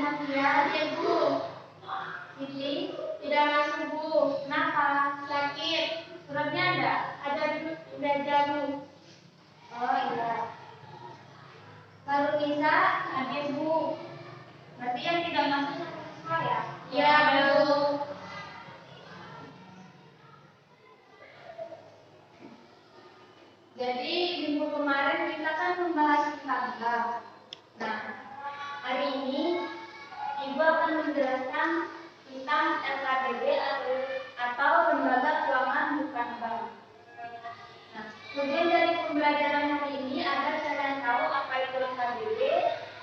Nadia, ya Bu. Siti, tidak masuk Bu. Kenapa? Sakit. Suratnya ada? Ada di meja Bu. Oh iya. Lalu Nisa, hadir Bu. Berarti yang tidak masuk satu siswa ya? Iya Bu. Jadi minggu kemarin kita kan membahas tanggal. Nah, hari ini Ibu akan menjelaskan tentang LKDB atau Lembaga Keuangan Bukan Bank. Nah, tujuan dari pembelajaran hari ini agar kalian tahu apa itu LKDB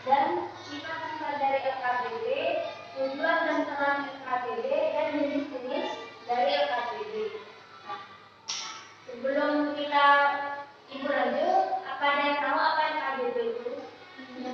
dan sifat-sifat dari LKDB, tujuan dan peran LKDB dan jenis-jenis dari LKDB. Nah, sebelum kita Ibu lanjut, apa ada yang tahu apa LKDB itu? Ibu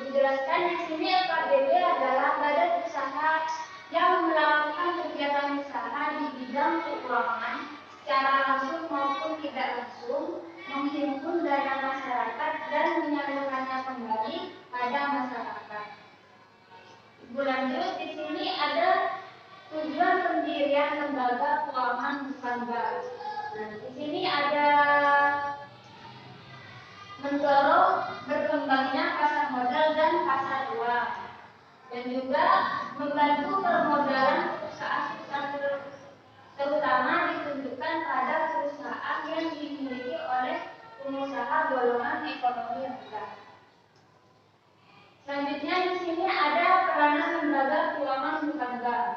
jelaskan di sini LKDB adalah badan usaha yang melakukan kegiatan usaha di bidang keuangan secara langsung maupun tidak langsung, menghimpun dana masyarakat dan menyalurkannya kembali pada masyarakat. Ibu lanjut, di sini ada tujuan pendirian lembaga keuangan bukan bank. Nah, di sini ada mendorong berkembangnya pasar modal dan pasar uang, dan juga membantu permodalan perusahaan terutama ditunjukkan pada perusahaan yang dimiliki oleh pengusaha golongan ekonomi rendah. Selanjutnya di sini ada peranan lembaga keuangan bukan bank.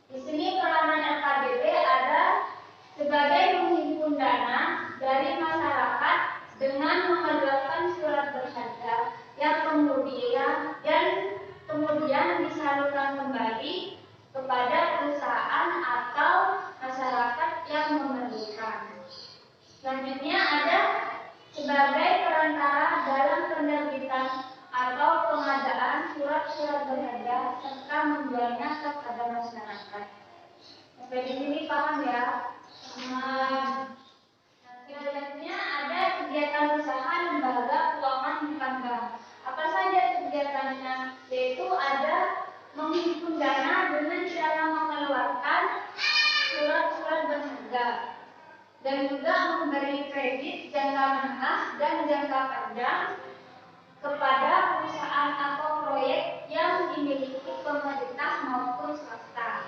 Di sini peranan LKDB ada sebagai menghimpun dana dari masyarakat dengan mengeluarkan surat berharga yang kemudian disalurkan kembali kepada perusahaan atau masyarakat yang memerlukan. Selanjutnya ada sebagai perantara dalam penerbitan atau pengadaan surat-surat berharga serta menjualnya kepada masyarakat. Sampai di sini paham ya? Selanjutnya ada kegiatan usaha lembaga keuangan bukan bank. Apa saja kegiatannya? Yaitu ada menghimpun dana dengan cara mengeluarkan surat-surat berharga dan juga memberi kredit jangka menengah dan jangka panjang kepada perusahaan atau proyek yang dimiliki pemerintah maupun swasta.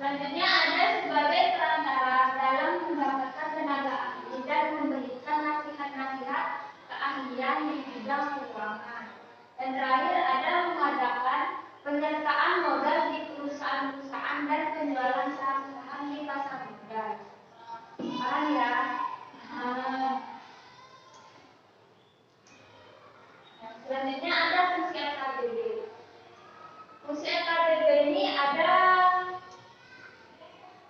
Selanjutnya ada sebagai perantara dalam mendapatkan tenaga ahli dan memberikan nasihat-nasihat keahlian di bidang keuangan. Dan terakhir ada mengadakan penyertaan modal di perusahaan-perusahaan dan penjualan saham-saham di pasar modal. Paham ya? Selanjutnya ada fungsi LKDB. Fungsi LKDB ini ada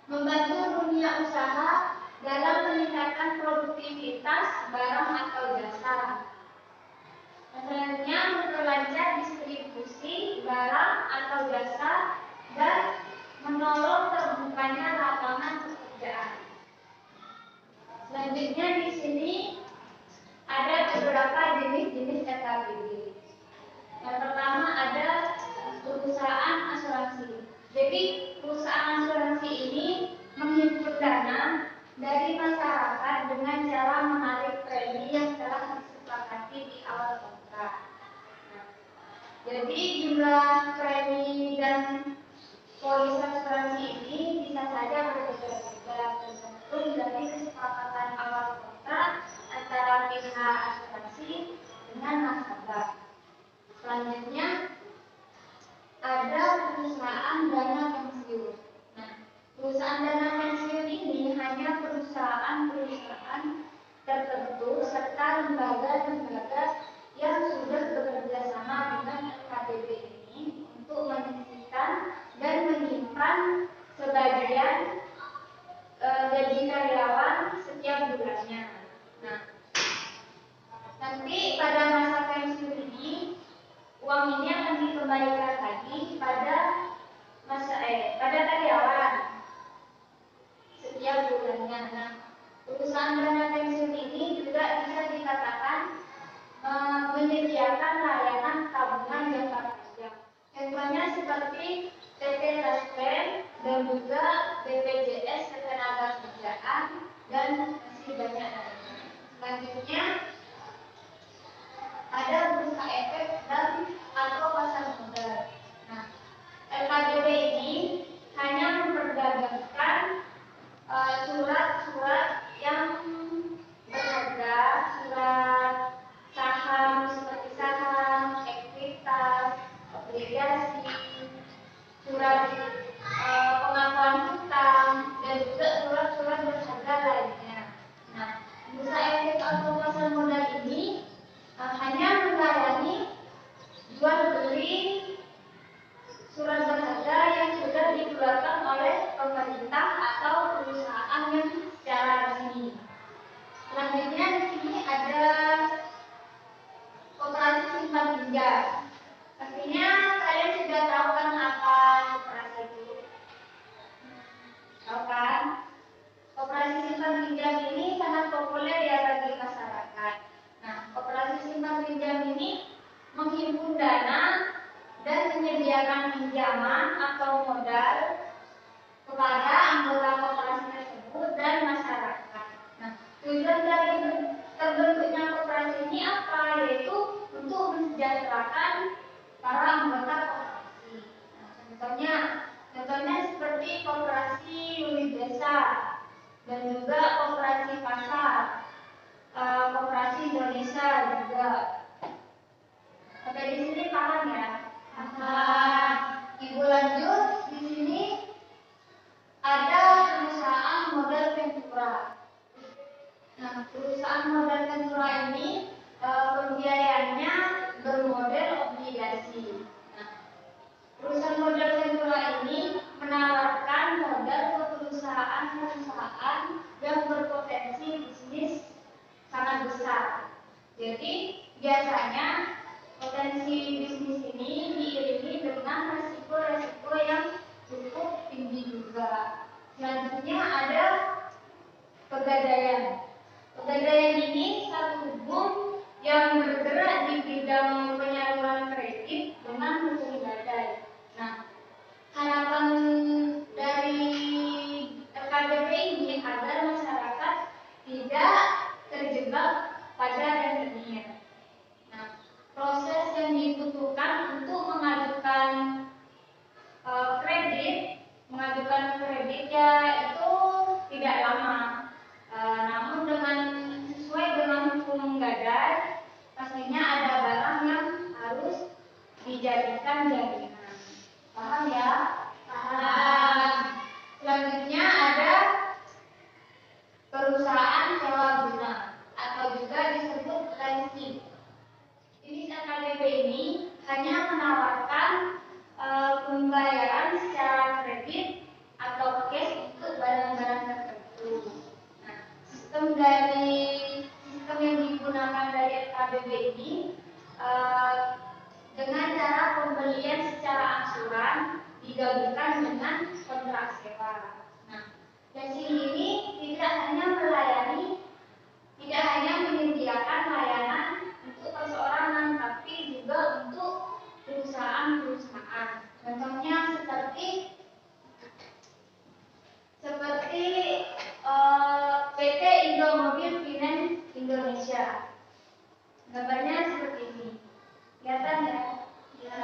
membantu dunia usaha dalam meningkatkan produktivitas barang atau jasa. Selanjutnya memperlancar distribusi barang atau jasa dan menolong terbukanya lapangan pekerjaan. Selanjutnya di sini ada beberapa jenis-jenis LKDB. Yang pertama ada perusahaan asuransi. Jadi perusahaan asuransi ini menghimpun dana dari masyarakat dengan cara menarik premi yang telah disepakati di awal kontrak. Jadi jumlah premi dan polis asuransi ini bisa saja berbeda-beda tergantung dari kesepakatan awal kontrak antara pihak asuransi dengan nasabah. Selanjutnya ada perusahaan dana pensiun. Nah, perusahaan dana pensiun ini hanya perusahaan-perusahaan tertentu serta lembaga-lembaga yang sudah bekerja sama dengan LKDB ini untuk menyisihkan dan menyimpan sebagian gaji karyawan setiap bulannya. Nah, nanti pada masa pensiun ini uang ini akan dikembalikan lagi pada karyawan setiap bulannya. Nah, perusahaan dana pensiun ini juga bisa dikatakan menyediakan layanan tabungan jangka panjang. Contohnya seperti PT Taspen dan juga BPJS Ketenagakerjaan dan masih banyak lainnya. Selanjutnya ada bursa efek dan atau pasar modal. Nah, LKDB ini hanya memperdagangkan surat-surat yang berharga, surat saham seperti saham, ekuitas, obligasi, surat pengakuan hutang, dan juga surat-surat berharga lainnya. Nah, bursa efek atau pasar modal ini hanya melayani jual beli surat berharga yang sudah dikeluarkan oleh pemerintah atau perusahaan yang secara resmi. Selanjutnya di sini ada koperasi simpan pinjam. Pastinya kalian sudah tahu kan apa koperasi itu? Tahu kan? Koperasi simpan pinjam ini sangat populer ya bagi masyarakat. Nah, koperasi simpan pinjam ini menghimpun dana dan menyediakan pinjaman atau modal kepada anggota koperasi tersebut dan masyarakat. Nah, tujuan dari terbentuknya koperasi ini apa? Yaitu untuk mensejahterakan para anggota koperasi. Nah, contohnya seperti koperasi unit desa dan juga koperasi pasar, koperasi Indonesia juga. Oke, di sini paham ya? Paham. Ibu lanjut, di sini ada perusahaan modal ventura. Nah, perusahaan modal ventura ini pembiayaannya bermodel obligasi. Nah, perusahaan modal ventura ini menawarkan modal ke perusahaan-perusahaan yang berpotensi bisnis sangat besar. Jadi biasanya potensi bisnis ini diiringi dengan resiko-resiko yang cukup tinggi juga. Selanjutnya ada pegadaian. Pegadaian ini satu hukum yang bergerak di bidang penyaluran kredit dengan hukum gadai. Nah, harapan dari LKDP ini agar masyarakat tidak terjebak pada rentenir. Nah, proses yang dibutuhkan untuk mengajukan kredit ya itu tidak lama. Namun sesuai dengan hukum gadai, pastinya ada barang yang harus dijadikan jaminan. Paham ya? Paham. Selanjutnya ada perusahaan sewa guna atau juga disebut leasing. Jenis LKDP ini hanya menawarkan pembayaran secara kredit atau cash untuk barang-barang tertentu. Nah, sistem yang digunakan dari LKDP ini dengan cara pembelian secara angsuran digabungkan dengan kontrak sewa. Nah, leasing ini tidak hanya menyediakan layanan untuk perseorangan, tapi juga untuk perusahaan-perusahaan. Contohnya seperti PT Indomobil Finance Indonesia. Gambarnya seperti ini. Kelihatan ya? Ya.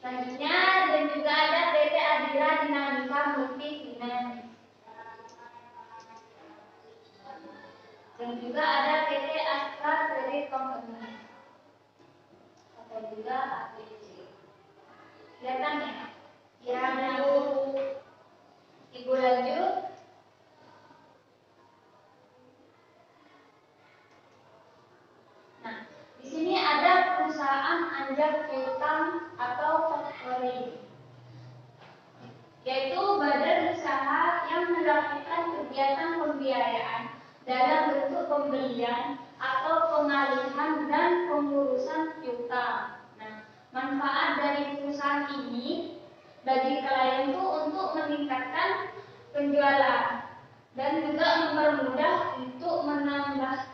Selanjutnya dan juga ada PT Adira Dinamika Multi Finance. Dan juga ada PT Astra Credit Company atau juga APC. Kelihatan ya? Ya, Ibu lanjut. Nah, di sini ada perusahaan anjak piutang atau factoring, yaitu badan usaha yang melakukan kegiatan pembiayaan dalam bentuk pembelian atau pengalihan dan pengurusan piutang. Nah, manfaat dari perusahaan ini bagi klien itu untuk meningkatkan penjualan dan juga mempermudah untuk menambah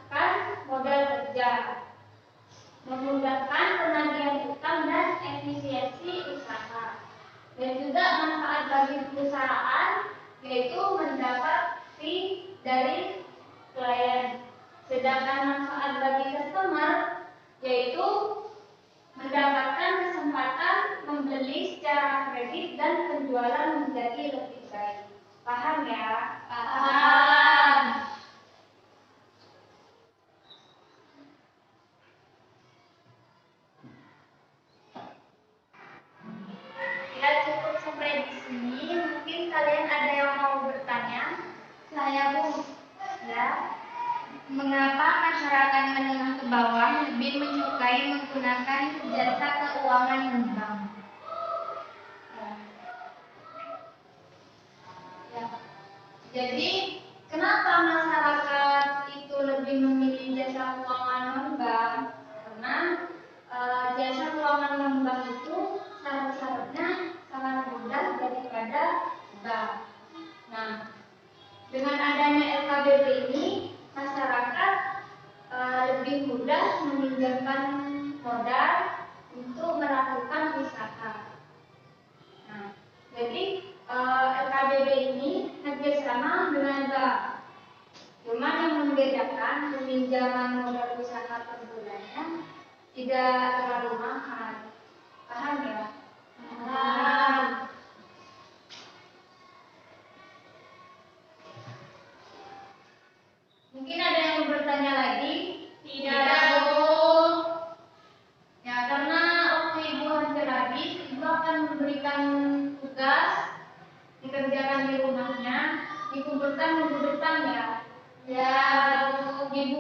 Dan juga manfaat bagi perusahaan yaitu mendapat fee dari klien. Sedangkan manfaat bagi customer yaitu mendapatkan kesempatan membeli secara kredit dan penjualan menjadi lebih baik. Paham ya? Paham. Ya, cukup sampai di sini. Mungkin kalian ada yang mau bertanya? Saya, Bu. Ya. Mengapa masyarakat menengah ke bawah lebih menyukai menggunakan jasa keuangan non-bank? Ya. Jadi, kenapa masyarakat itu lebih memilih jasa keuangan non-bank? Karena jasa keuangan non-bank itu syarat-syaratnya sangat mudah daripada bank. Nah, dengan adanya LKBB ini, masyarakat lebih mudah meminjamkan modal untuk melakukan usaha. Nah, jadi LKBB ini kerjasama dengan bank. Cuma yang membedakan peminjaman modal usaha per bulannya tidak terlalu mahal. Paham ya? Paham. Mungkin ada yang bertanya lagi? Tidak, Bu. Ya, karena waktu Ibu hampir habis, Ibu akan memberikan tugas dikerjakan di rumahnya, dikumpulkan minggu depan ya. Ya, Bu. Ibu